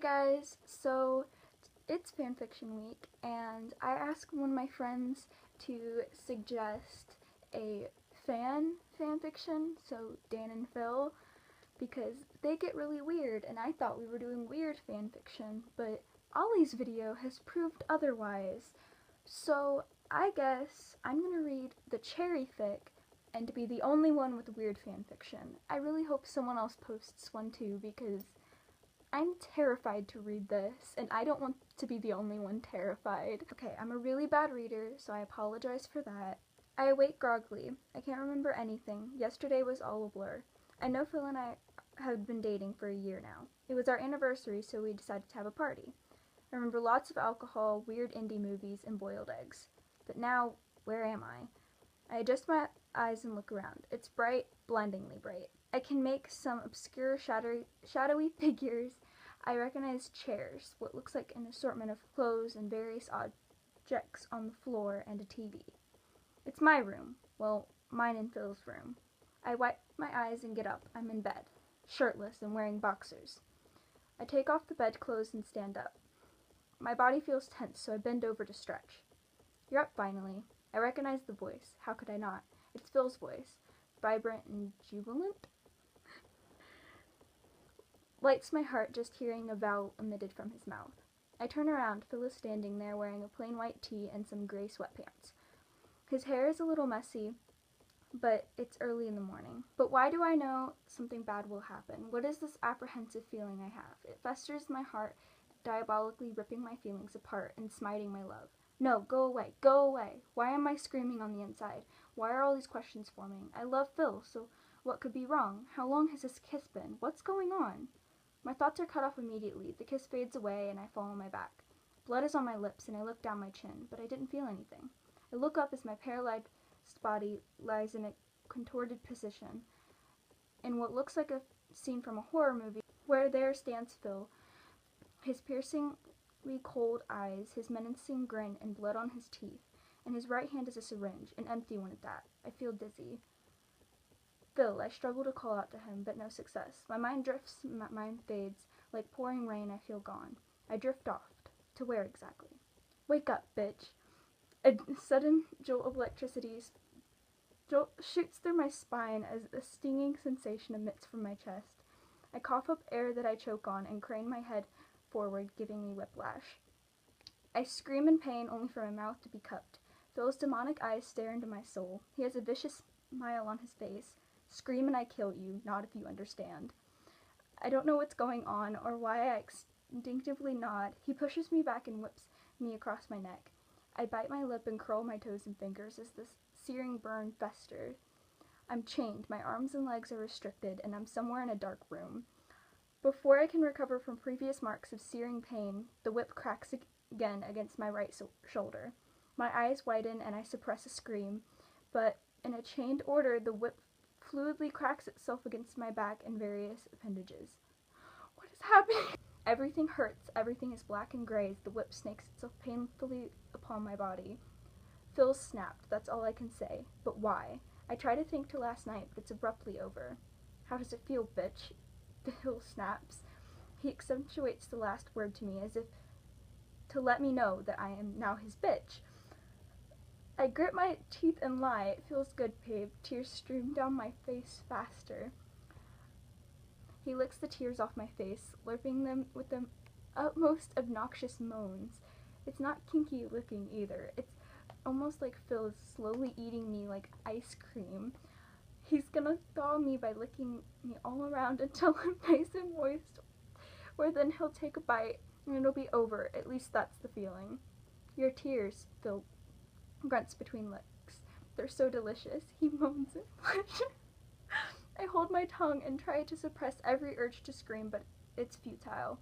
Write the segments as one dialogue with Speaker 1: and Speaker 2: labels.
Speaker 1: Hey guys, so it's fanfiction week and I asked one of my friends to suggest a fanfiction, so Dan and Phil, because they get really weird and I thought we were doing weird fanfiction, but Ollie's video has proved otherwise. So I guess I'm gonna read the cherry fic and to be the only one with weird fanfiction. I really hope someone else posts one too because I'm terrified to read this, and I don't want to be the only one terrified. Okay, I'm a really bad reader, so I apologize for that. I awake groggily. I can't remember anything. Yesterday was all a blur. I know Phil and I have been dating for a year now. It was our anniversary, so we decided to have a party. I remember lots of alcohol, weird indie movies, and boiled eggs. But now, where am I? I adjust my eyes and look around. It's bright, blindingly bright. I can make some obscure shadowy figures. I recognize chairs, what looks like an assortment of clothes and various objects on the floor, and a TV. It's my room. Well, mine and Phil's room. I wipe my eyes and get up. I'm in bed, shirtless and wearing boxers. I take off the bedclothes and stand up. My body feels tense, so I bend over to stretch. You're up finally. I recognize the voice. How could I not? It's Phil's voice, vibrant and jubilant. Lights my heart just hearing a vowel emitted from his mouth. I turn around. Phil is standing there wearing a plain white tee and some gray sweatpants. His hair is a little messy, but it's early in the morning. But why do I know something bad will happen? What is this apprehensive feeling I have? It festers in my heart, diabolically ripping my feelings apart and smiting my love. No, go away, go away. Why am I screaming on the inside? Why are all these questions forming? I love Phil, so what could be wrong? How long has this kiss been? What's going on? My thoughts are cut off immediately. The kiss fades away and I fall on my back. Blood is on my lips and I look down my chin, but I didn't feel anything. I look up as my paralyzed body lies in a contorted position in what looks like a scene from a horror movie, where there stands Phil, his piercingly cold eyes, his menacing grin, and blood on his teeth, and his right hand is a syringe, an empty one at that. I feel dizzy. Phil, I struggle to call out to him, but no success. My mind drifts, my mind fades. Like pouring rain, I feel gone. I drift off. To where exactly? Wake up, bitch. A sudden jolt of electricity shoots through my spine as a stinging sensation emits from my chest. I cough up air that I choke on and crane my head forward, giving me whiplash. I scream in pain only for my mouth to be cupped. Phil's demonic eyes stare into my soul. He has a vicious smile on his face. Scream and I kill you, not if you understand. I don't know what's going on or why I instinctively nod. He pushes me back and whips me across my neck. I bite my lip and curl my toes and fingers as this searing burn festers. I'm chained, my arms and legs are restricted, and I'm somewhere in a dark room. Before I can recover from previous marks of searing pain, the whip cracks again against my right shoulder. My eyes widen and I suppress a scream, but in a chained order, the whip fluidly cracks itself against my back and various appendages. What is happening? Everything hurts, everything is black and gray as the whip snakes itself painfully upon my body. Phil snapped, that's all I can say. But why? I try to think to last night, but it's abruptly over. How does it feel, bitch? Phil snaps. He accentuates the last word to me as if to let me know that I am now his bitch. I grit my teeth and lie. It feels good, babe. Tears stream down my face faster. He licks the tears off my face, slurping them with the utmost obnoxious moans. It's not kinky licking either. It's almost like Phil is slowly eating me like ice cream. He's gonna thaw me by licking me all around until I'm nice and moist, or then he'll take a bite and it'll be over. At least that's the feeling. Your tears, Phil grunts between licks. They're so delicious. He moans in pleasure. I hold my tongue and try to suppress every urge to scream, but it's futile.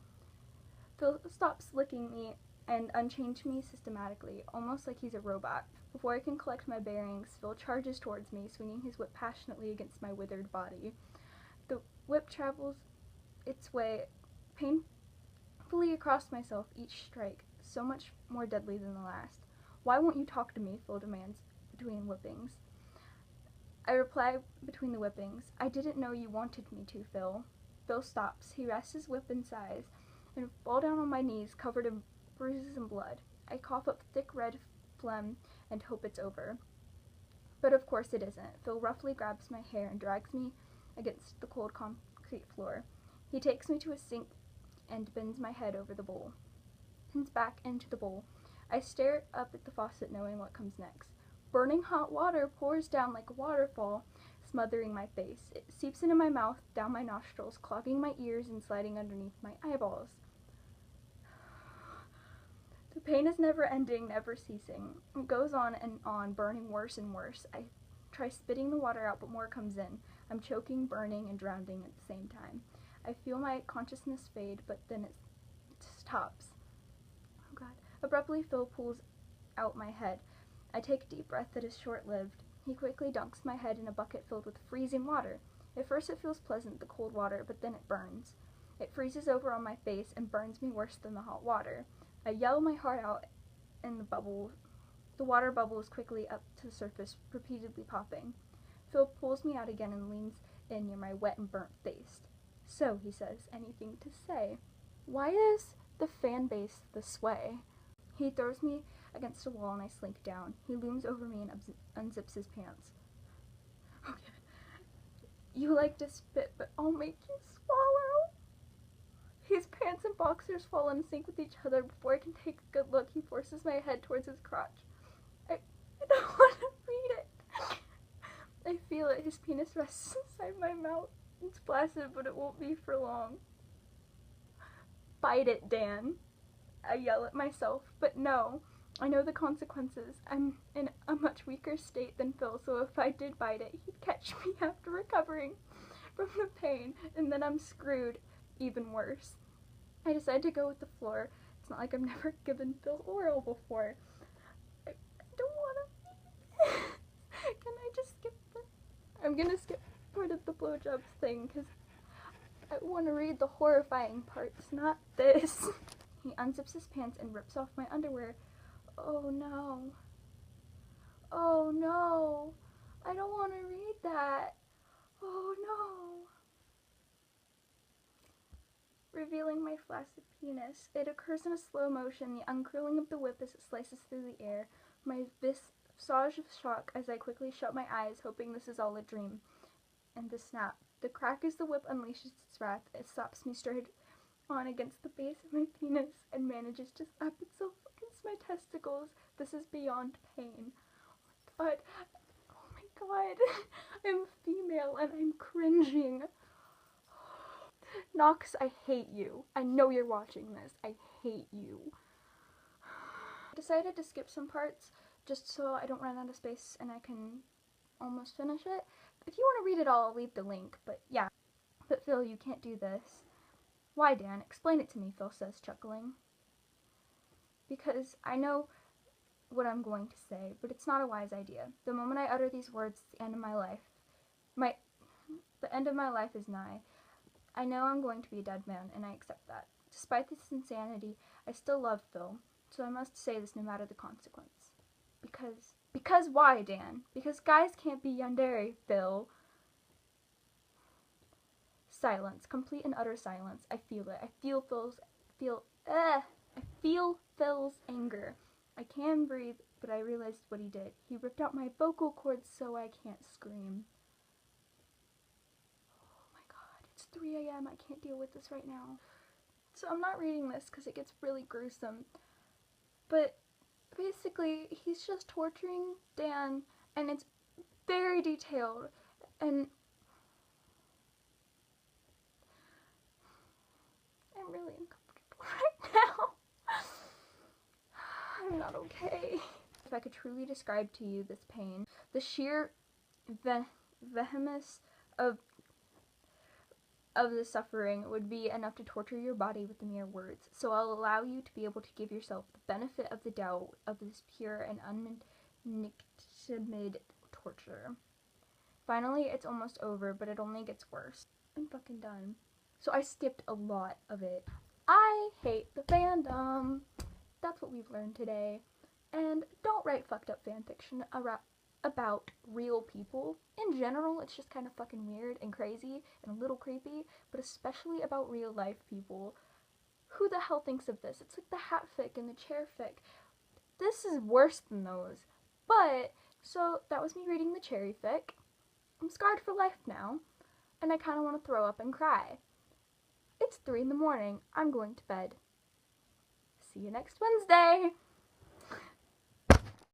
Speaker 1: Phil stops licking me and unchains me systematically, almost like he's a robot. Before I can collect my bearings, Phil charges towards me, swinging his whip passionately against my withered body. The whip travels its way painfully across myself, each strike so much more deadly than the last. Why won't you talk to me? Phil demands between whippings. I reply between the whippings. I didn't know you wanted me to, Phil. Phil stops. He rests his whip and sighs, and fall down on my knees covered in bruises and blood. I cough up thick red phlegm and hope it's over. But of course it isn't. Phil roughly grabs my hair and drags me against the cold concrete floor. He takes me to a sink and bends my head over the bowl. Bends back into the bowl. I stare up at the faucet knowing what comes next. Burning hot water pours down like a waterfall, smothering my face. It seeps into my mouth, down my nostrils, clogging my ears and sliding underneath my eyeballs. The pain is never ending, never ceasing. It goes on and on, burning worse and worse. I try spitting the water out, but more comes in. I'm choking, burning, and drowning at the same time. I feel my consciousness fade, but then it stops. Oh God. Abruptly, Phil pulls out my head. I take a deep breath that is short-lived. He quickly dunks my head in a bucket filled with freezing water. At first it feels pleasant, the cold water, but then it burns. It freezes over on my face and burns me worse than the hot water. I yell my heart out, and the water bubbles quickly up to the surface, repeatedly popping. Phil pulls me out again and leans in near my wet and burnt face. So, he says, anything to say? Why is the fan base this way? He throws me against a wall and I slink down. He looms over me and unzips his pants. Okay. You like to spit, but I'll make you swallow. His pants and boxers fall in sync with each other. Before I can take a good look, he forces my head towards his crotch. I don't want to read it. I feel it. His penis rests inside my mouth. It's flaccid, but it won't be for long. Bite it, Dan. I yell at myself, but no. I know the consequences. I'm in a much weaker state than Phil, so if I did bite it, he'd catch me after recovering from the pain, and then I'm screwed. Even worse. I decide to go with the floor. It's not like I've never given Phil oral before. I don't want to. Can I just skip I'm gonna skip part of the blowjobs thing, because I want to read the horrifying parts, not this. He unzips his pants and rips off my underwear. Oh no. Oh no. I don't want to read that. Oh no. Revealing my flaccid penis. It occurs in a slow motion, the uncurling of the whip as it slices through the air. My visage of shock as I quickly shut my eyes, hoping this is all a dream. And the snap. The crack as the whip unleashes its wrath. It slaps me straight on against the base of my penis and manages to slap itself against my testicles. This is beyond pain. But, oh my God, I'm female and I'm cringing. Knox, I hate you. I know you're watching this. I hate you. I decided to skip some parts just so I don't run out of space and I can almost finish it. If you want to read it all, I'll leave the link, but yeah. But Phil, you can't do this. Why, Dan? Explain it to me, Phil says, chuckling. Because I know what I'm going to say, but it's not a wise idea. The moment I utter these words, it's the end of my life. The end of my life is nigh. I know I'm going to be a dead man, and I accept that. Despite this insanity, I still love Phil, so I must say this no matter the consequence. Because why, Dan? Because guys can't be yandere, Phil. Silence. Complete and utter silence. I feel it. I feel Phil's anger. I can breathe, but I realized what he did. He ripped out my vocal cords so I can't scream. Oh my God, it's 3 a.m. I can't deal with this right now. So I'm not reading this because it gets really gruesome. But basically, he's just torturing Dan, and it's very detailed, and I'm really uncomfortable right now. I'm not okay. If I could truly describe to you this pain, the sheer vehemence of the suffering would be enough to torture your body with the mere words. So I'll allow you to be able to give yourself the benefit of the doubt of this pure and unmitigated torture. Finally, it's almost over, but it only gets worse. I'm fucking done. So I skipped a lot of it. I hate the fandom. That's what we've learned today. And don't write fucked up fanfiction about real people. In general, it's just kind of fucking weird and crazy and a little creepy, but especially about real life people Who the hell thinks of this? It's like the hat fic and the chair fic. This is worse than those. But, so that was me reading the cherry fic. I'm scarred for life now, and I kind of want to throw up and cry. It's 3 in the morning. I'm going to bed. See you next Wednesday!